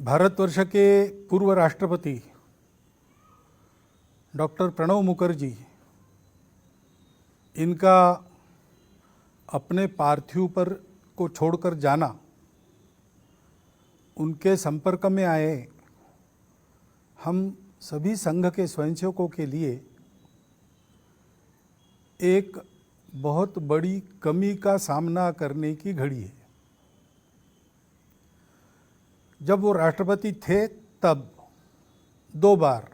भारतवर्ष के पूर्व राष्ट्रपति डॉक्टर प्रणब मुखर्जी, इनका अपने पार्थिव पर को छोड़कर जाना, उनके संपर्क में आए हम सभी संघ के स्वयंसेवकों के लिए एक बहुत बड़ी कमी का सामना करने की घड़ी है। जब वो राष्ट्रपति थे तब 2 बार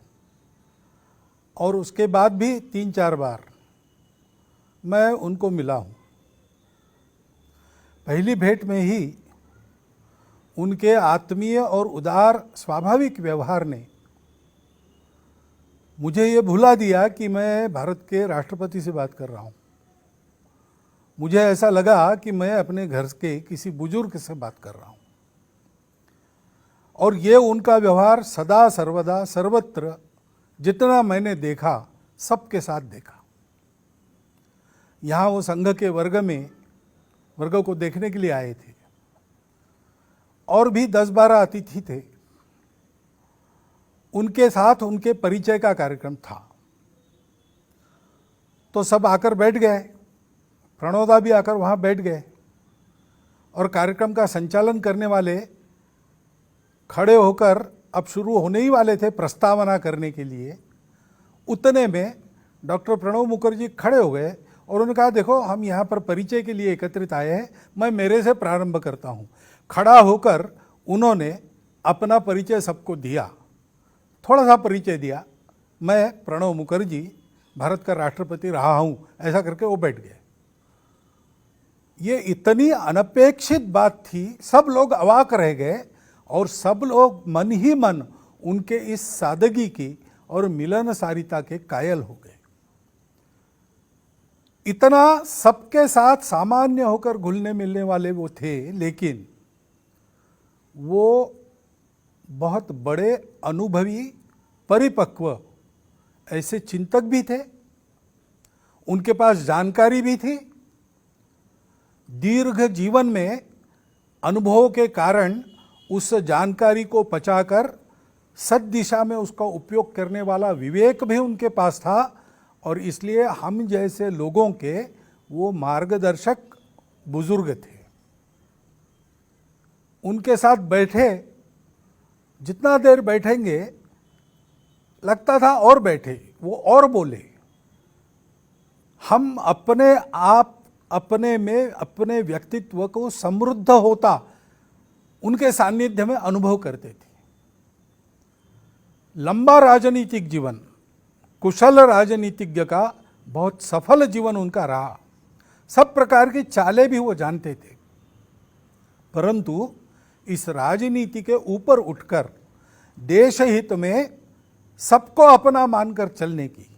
और उसके बाद भी 3-4 बार मैं उनको मिला हूँ। पहली भेंट में ही उनके आत्मीय और उदार स्वाभाविक व्यवहार ने मुझे ये भुला दिया कि मैं भारत के राष्ट्रपति से बात कर रहा हूँ। मुझे ऐसा लगा कि मैं अपने घर के किसी बुजुर्ग से बात कर रहा हूँ। और ये उनका व्यवहार सदा सर्वदा सर्वत्र जितना मैंने देखा सबके साथ देखा। यहाँ वो संघ के वर्ग को देखने के लिए आए थे और भी 10-12 अतिथि थे। उनके साथ उनके परिचय का कार्यक्रम था तो सब आकर बैठ गए। प्रणोदा भी आकर वहाँ बैठ गए और कार्यक्रम का संचालन करने वाले खड़े होकर अब शुरू होने ही वाले थे प्रस्तावना करने के लिए। उतने में डॉक्टर प्रणब मुखर्जी खड़े हो गए और उन्होंने कहा, देखो हम यहाँ पर परिचय के लिए एकत्रित आए हैं, मैं मेरे से प्रारंभ करता हूँ। खड़ा होकर उन्होंने अपना परिचय सबको दिया, थोड़ा सा परिचय दिया, मैं प्रणब मुखर्जी भारत का राष्ट्रपति रहा हूँ, ऐसा करके वो बैठ गए। ये इतनी अनपेक्षित बात थी, सब लोग अवाक रह गए और सब लोग मन ही मन उनके इस सादगी की और मिलनसारिता के कायल हो गए। इतना सबके साथ सामान्य होकर घुलने मिलने वाले वो थे, लेकिन वो बहुत बड़े अनुभवी परिपक्व ऐसे चिंतक भी थे। उनके पास जानकारी भी थी। दीर्घ जीवन में अनुभवों के कारण उस जानकारी को पचाकर सद दिशा में उसका उपयोग करने वाला विवेक भी उनके पास था और इसलिए हम जैसे लोगों के वो मार्गदर्शक बुजुर्ग थे। उनके साथ बैठे, जितना देर बैठेंगे लगता था और बैठे, वो और बोले। हम अपने आप अपने में अपने व्यक्तित्व को समृद्ध होता उनके सानिध्य में अनुभव करते थे। लंबा राजनीतिक जीवन, कुशल राजनीतिज्ञ का बहुत सफल जीवन उनका रहा। सब प्रकार की चालें भी वो जानते थे, परंतु इस राजनीति के ऊपर उठकर देश हित में सबको अपना मानकर चलने की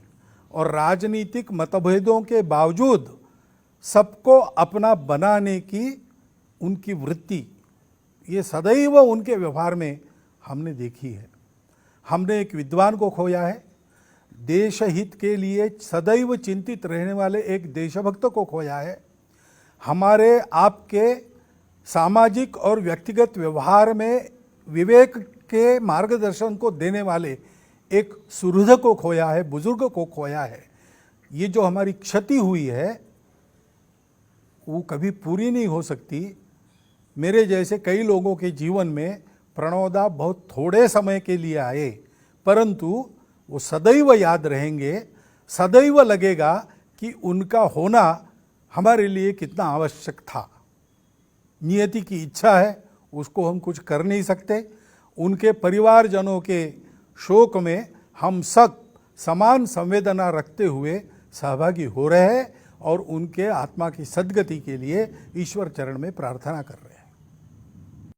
और राजनीतिक मतभेदों के बावजूद सबको अपना बनाने की उनकी वृत्ति, ये सदैव उनके व्यवहार में हमने देखी है। हमने एक विद्वान को खोया है, देश हित के लिए सदैव चिंतित रहने वाले एक देशभक्त को खोया है। हमारे आपके सामाजिक और व्यक्तिगत व्यवहार में विवेक के मार्गदर्शन को देने वाले एक सुहृद को खोया है, बुजुर्ग को खोया है। ये जो हमारी क्षति हुई है वो कभी पूरी नहीं हो सकती। मेरे जैसे कई लोगों के जीवन में प्रणोदा बहुत थोड़े समय के लिए आए, परंतु वो सदैव याद रहेंगे। सदैव लगेगा कि उनका होना हमारे लिए कितना आवश्यक था। नियति की इच्छा है, उसको हम कुछ कर नहीं सकते। उनके परिवारजनों के शोक में हम सब समान संवेदना रखते हुए सहभागी हो रहे हैं और उनके आत्मा की सद्गति के लिए ईश्वर चरण में प्रार्थना कर रहे हैं।